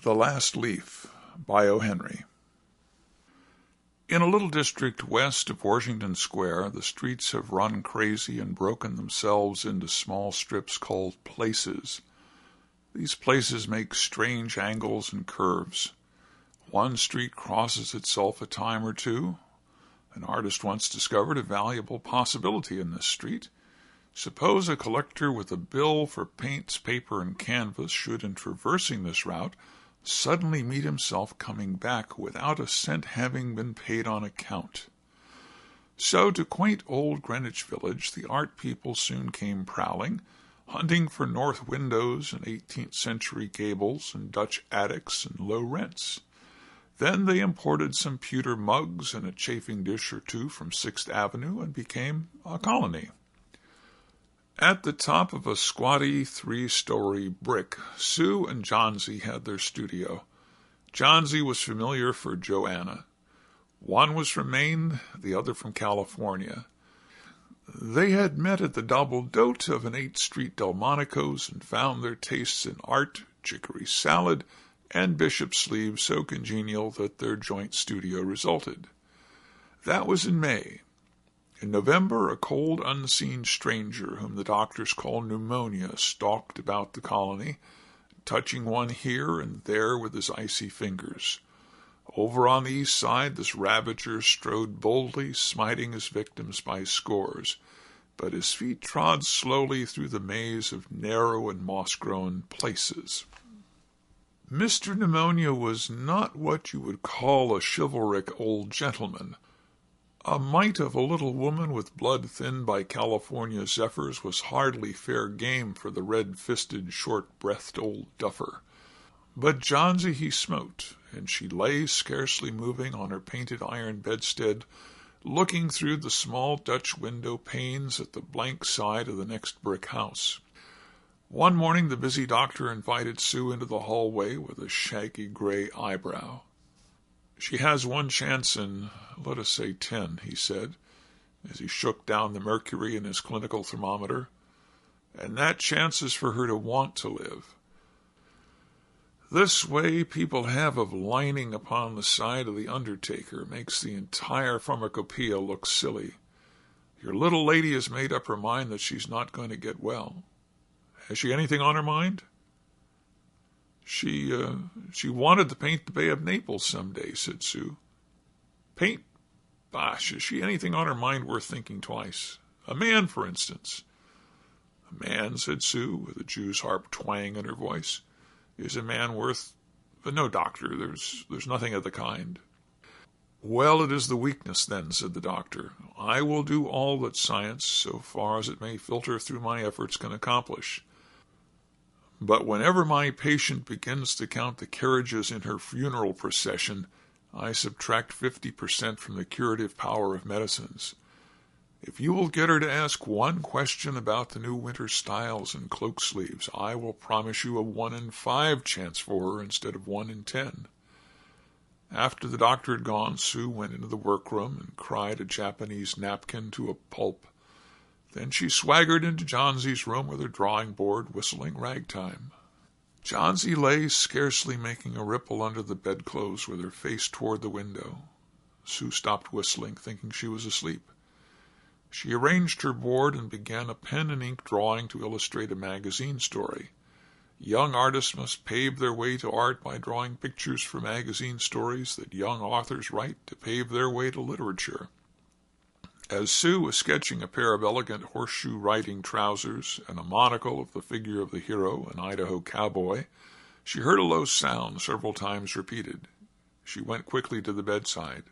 The Last Leaf by O. Henry. In a little district west of Washington Square, the streets have run crazy and broken themselves into small strips called places. These places make strange angles and curves. One street crosses itself a time or two. An artist once discovered a valuable possibility in this street. Suppose a collector with a bill for paints, paper, and canvas should, in traversing this route, suddenly meet himself coming back without a cent having been paid on account. So to quaint old Greenwich Village the art people soon came prowling, hunting for north windows and 18th century gables and Dutch attics and low rents. Then they imported some pewter mugs and a chafing dish or two from 6th Avenue and became a colony. At the top of a squatty 3-story brick, Sue and Johnsy had their studio. Johnsy was familiar for Joanna. One was from Maine, the other from California. They had met at the double dote of an 8th Street Delmonico's and found their tastes in art, chicory salad, and bishop sleeves so congenial that their joint studio resulted. That was in May. In November, a cold, unseen stranger, whom the doctors call pneumonia, stalked about the colony, touching one here and there with his icy fingers. Over on the east side, this ravager strode boldly, smiting his victims by scores, but his feet trod slowly through the maze of narrow and moss-grown places. Mr. Pneumonia was not what you would call a chivalric old gentleman. A mite of a little woman with blood thinned by California zephyrs was hardly fair game for the red-fisted, short-breathed old duffer. But Johnsy he smote, and she lay scarcely moving on her painted iron bedstead, looking through the small Dutch window panes at the blank side of the next brick house. One morning the busy doctor invited Sue into the hallway with a shaggy gray eyebrow. "She has one chance in, let us say 10, he said, as he shook down the mercury in his clinical thermometer, "and that chance is for her to want to live. This way people have of lining upon the side of the undertaker makes the entire pharmacopoeia look silly. Your little lady has made up her mind that she's not going to get well. Has she anything on her mind?" She wanted to paint the Bay of Naples some day," said Sue. "Paint? Bosh, has she anything on her mind worth thinking twice? A man, for instance." "A man," said Sue, with a Jew's harp twang in her voice, "is a man worth... But no, doctor, there's nothing of the kind." "Well, it is the weakness, then," said the doctor. "I will do all that science, so far as it may filter through my efforts, can accomplish. But whenever my patient begins to count the carriages in her funeral procession, I subtract 50% from the curative power of medicines. If you will get her to ask one question about the new winter styles and cloak sleeves, I will promise you a 1 in 5 chance for her instead of 1 in 10. After the doctor had gone, Sue went into the workroom and cried a Japanese napkin to a pulp. Then she swaggered into Johnsy's room with her drawing-board, whistling ragtime. Johnsy lay scarcely making a ripple under the bedclothes with her face toward the window. Sue stopped whistling, thinking she was asleep. She arranged her board and began a pen-and-ink drawing to illustrate a magazine story. Young artists must pave their way to art by drawing pictures for magazine stories that young authors write to pave their way to literature. As Sue was sketching a pair of elegant horseshoe riding trousers and a monocle of the figure of the hero, an Idaho cowboy, she heard a low sound several times repeated. She went quickly to the bedside.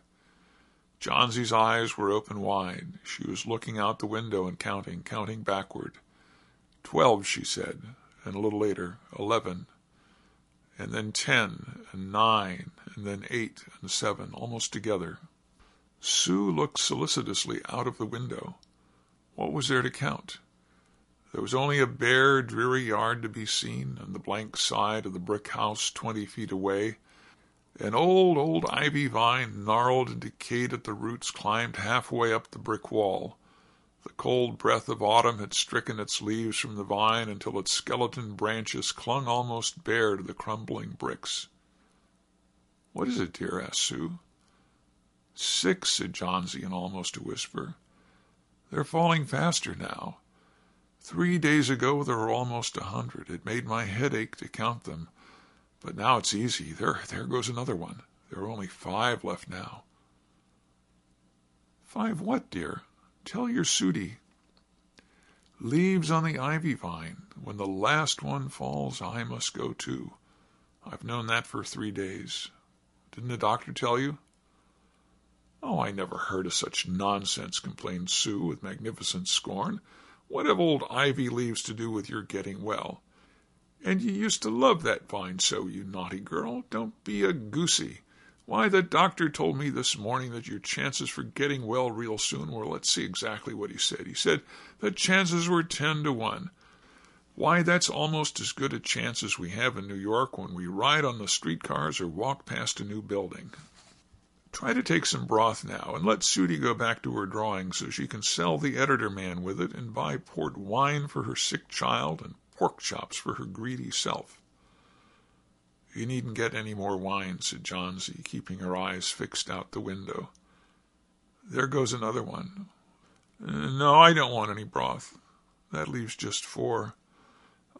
Johnsy's eyes were open wide. She was looking out the window and counting backward. 12, she said, and a little later, 11, and then 10, and 9, and then 8 and 7, almost together. Sue looked solicitously out of the window. What was there to count? There was only a bare, dreary yard to be seen, and the blank side of the brick house 20 feet away. An old ivy vine, gnarled and decayed at the roots, climbed halfway up the brick wall. The cold breath of autumn had stricken its leaves from the vine until its skeleton branches clung almost bare to the crumbling bricks. "What is it, dear?" asked Sue. "6," said Johnsy in almost a whisper. "They're falling faster now. 3 days ago there were almost 100. It made my head ache to count them. But now it's easy. There goes another one. There are only 5 left now." "5 what, dear? Tell your Sudie." "Leaves on the ivy vine. When the last one falls, I must go too. I've known that for 3 days. Didn't the doctor tell you?" "Oh, I never heard of such nonsense," complained Sue with magnificent scorn. "What have old ivy leaves to do with your getting well? And you used to love that vine so, you naughty girl. Don't be a goosey. Why, the doctor told me this morning that your chances for getting well real soon were, let's see exactly what he said. He said the chances were 10 to 1. Why, that's almost as good a chance as we have in New York when we ride on the streetcars or walk past a new building. Try to take some broth now, and let Sudie go back to her drawing so she can sell the editor man with it and buy port wine for her sick child and pork chops for her greedy self." "You needn't get any more wine," said Johnsy, keeping her eyes fixed out the window. "There goes another one. No, I don't want any broth. That leaves just 4.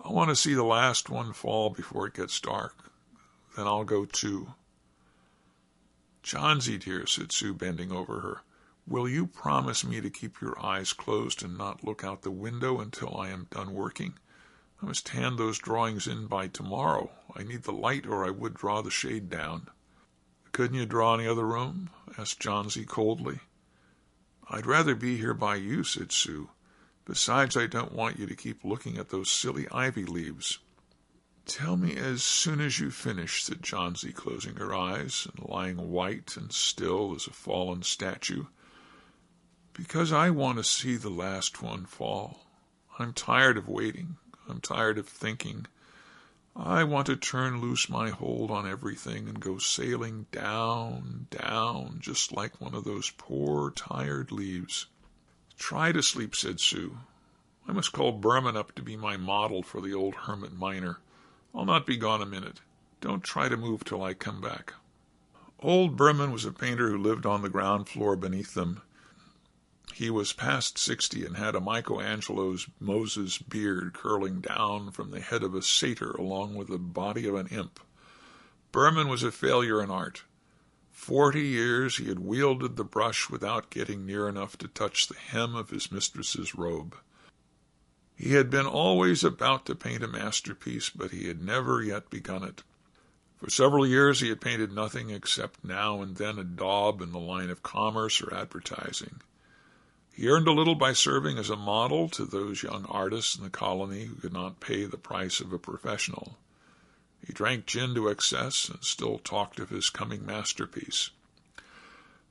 I want to see the last one fall before it gets dark. Then I'll go too." "Johnsy, dear," said Sue, bending over her, "will you promise me to keep your eyes closed and not look out the window until I am done working? I must hand those drawings in by tomorrow. I need the light, or I would draw the shade down." "Couldn't you draw in the other room?" asked Johnsy coldly. "I'd rather be here by you," said Sue. "Besides, I don't want you to keep looking at those silly ivy leaves." "Tell me as soon as you finish," said Johnsy, closing her eyes and lying white and still as a fallen statue. "Because I want to see the last one fall. I'm tired of waiting. I'm tired of thinking. I want to turn loose my hold on everything and go sailing down, down, just like one of those poor, tired leaves." "Try to sleep," said Sue. "I must call Berman up to be my model for the old hermit miner. I'll not be gone a minute. Don't try to move till I come back." Old Berman was a painter who lived on the ground floor beneath them. He was past 60 and had a Michelangelo's Moses beard curling down from the head of a satyr along with the body of an imp. Berman was a failure in art. 40 years he had wielded the brush without getting near enough to touch the hem of his mistress's robe. He had been always about to paint a masterpiece, but he had never yet begun it. For several years he had painted nothing except now and then a daub in the line of commerce or advertising. He earned a little by serving as a model to those young artists in the colony who could not pay the price of a professional. He drank gin to excess and still talked of his coming masterpiece.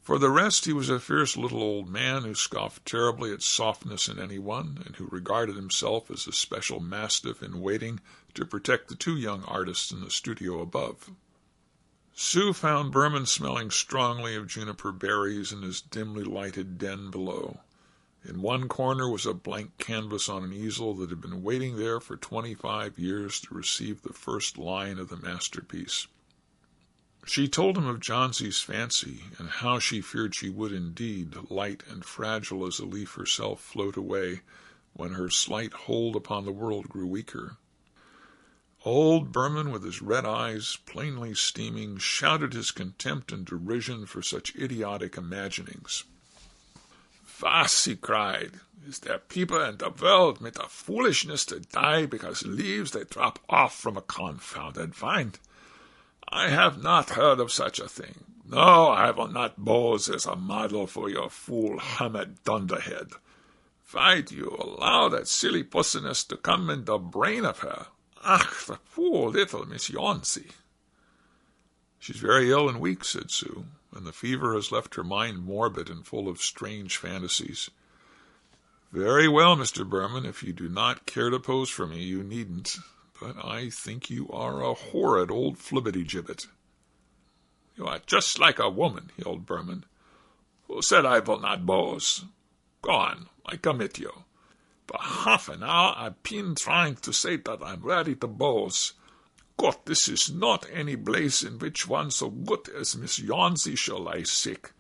For the rest, he was a fierce little old man who scoffed terribly at softness in anyone, and who regarded himself as a special mastiff in waiting to protect the 2 young artists in the studio above. Sue found Berman smelling strongly of juniper berries in his dimly lighted den below. In one corner was a blank canvas on an easel that had been waiting there for 25 years to receive the first line of the masterpiece. She told him of Johnsy's fancy, and how she feared she would indeed, light and fragile as a leaf herself, float away when her slight hold upon the world grew weaker. Old Berman, with his red eyes plainly steaming, shouted his contempt and derision for such idiotic imaginings. "Was," he cried, "is there people in the world with the foolishness to die because leaves they drop off from a confounded vine? I have not heard of such a thing. No, I will not pose as a model for your fool hermit dunderhead. Why do you allow that silly pussiness to come in the brain of her? Ach, the poor little Miss Yonsey." "She's very ill and weak," said Sue, "and the fever has left her mind morbid and full of strange fantasies." "Very well, Mr. Berman, if you do not care to pose for me, you needn't. But I think you are a horrid old flibbity-gibbet." "You are just like a woman," yelled Berman. "Who said I will not pose? Go on, I commit you. For half an hour I've been trying to say that I'm ready to pose. God, this is not any place in which one so good as Miss Johnsy shall lie sick.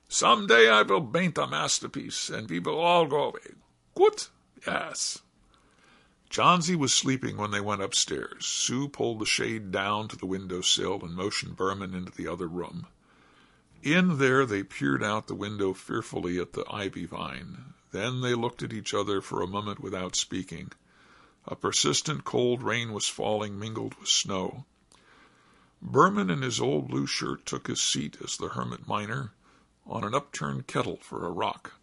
Some day I will paint a masterpiece, and we will all go away. Good? Yes. Johnsy was sleeping when they went upstairs. Sue pulled the shade down to the window-sill and motioned Berman into the other room. In there they peered out the window fearfully at the ivy vine. Then they looked at each other for a moment without speaking. A persistent cold rain was falling, mingled with snow. Berman in his old blue shirt took his seat as the hermit miner on an upturned kettle for a rock.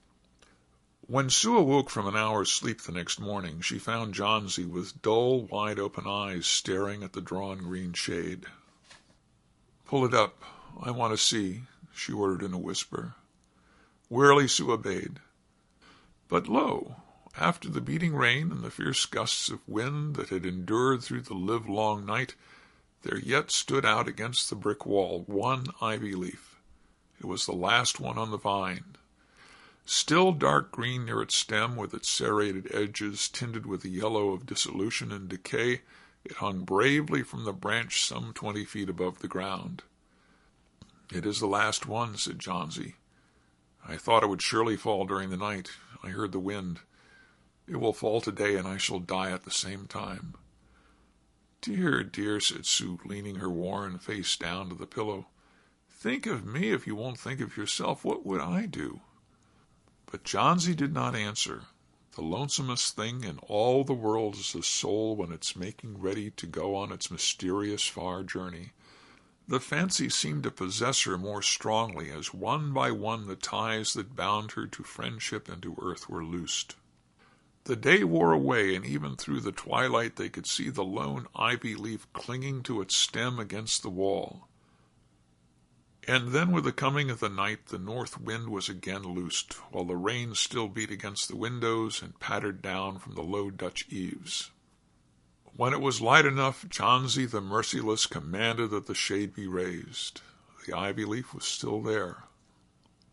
When Sue awoke from an hour's sleep the next morning, she found Johnsy with dull, wide-open eyes staring at the drawn green shade. "Pull it up. I want to see," she ordered in a whisper. Wearily Sue obeyed. But lo! After the beating rain and the fierce gusts of wind that had endured through the livelong night, there yet stood out against the brick wall one ivy leaf. It was the last one on the vine. Still dark green near its stem, with its serrated edges tinted with the yellow of dissolution and decay, it hung bravely from the branch some 20 feet above the ground. "It is the last one," said Johnsy. "I thought it would surely fall during the night. I heard the wind. It will fall today, and I shall die at the same time." "Dear, dear," said Sue, leaning her worn face down to the pillow. "Think of me if you won't think of yourself. What would I do?" But Johnsy did not answer. The lonesomest thing in all the world is the soul when it's making ready to go on its mysterious far journey. The fancy seemed to possess her more strongly as one by one the ties that bound her to friendship and to earth were loosed. The day wore away, and even through the twilight they could see the lone ivy leaf clinging to its stem against the wall. And then with the coming of the night the north wind was again loosed, while the rain still beat against the windows and pattered down from the low Dutch eaves. When it was light enough, Johnsy the merciless commanded that the shade be raised. The ivy leaf was still there.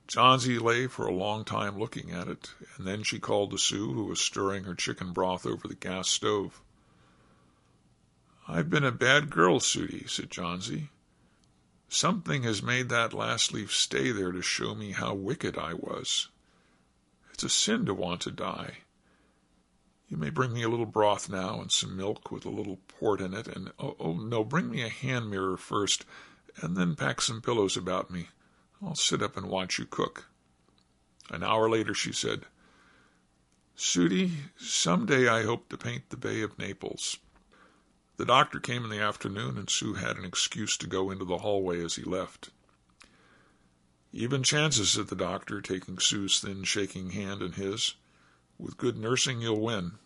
Johnsy lay for a long time looking at it, and then she called to Sue, who was stirring her chicken broth over the gas stove. "I've been a bad girl, Sudie," said Johnsy. "Something has made that last leaf stay there to show me how wicked I was. It's a sin to want to die. You may bring me a little broth now, and some milk with a little port in it, and no, bring me a hand mirror first, and then pack some pillows about me. I'll sit up and watch you cook." An hour later she said, "Sudie, some day I hope to paint the Bay of Naples." The doctor came in the afternoon, and Sue had an excuse to go into the hallway as he left. "Even chances," said the doctor, taking Sue's thin, shaking hand in his. "With good nursing you'll win.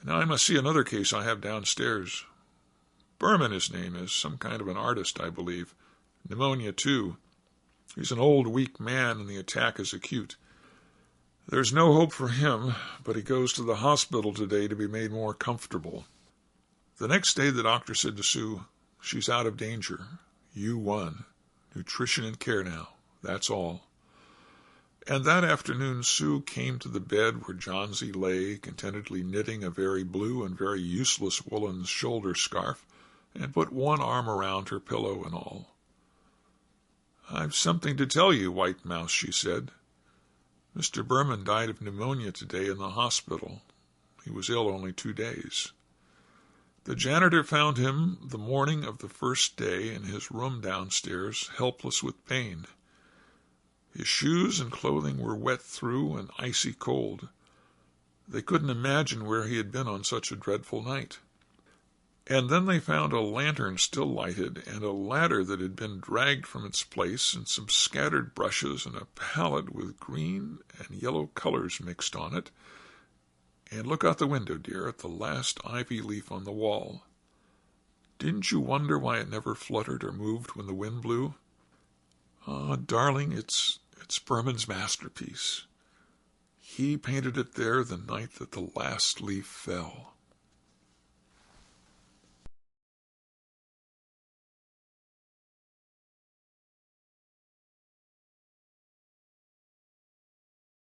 Now I must see another case I have downstairs. Berman, his name is, some kind of an artist, I believe. Pneumonia, too. He's an old, weak man, and the attack is acute. There's no hope for him, but he goes to the hospital today to be made more comfortable." The next day the doctor said to Sue, "She's out of danger. You won. Nutrition and care now. That's all." And that afternoon Sue came to the bed where Johnsy lay, contentedly knitting a very blue and very useless woolen shoulder scarf, and put one arm around her pillow and all. "I've something to tell you, White Mouse," she said. "Mr. Berman died of pneumonia today in the hospital. He was ill only 2 days. The janitor found him the morning of the first day in his room downstairs, helpless with pain. His shoes and clothing were wet through and icy cold. They couldn't imagine where he had been on such a dreadful night. And then they found a lantern still lighted, and a ladder that had been dragged from its place, and some scattered brushes, and a palette with green and yellow colors mixed on it. And look out the window, dear, at the last ivy leaf on the wall. Didn't you wonder why it never fluttered or moved when the wind blew? Ah, darling, it's Berman's masterpiece. He painted it there the night that the last leaf fell."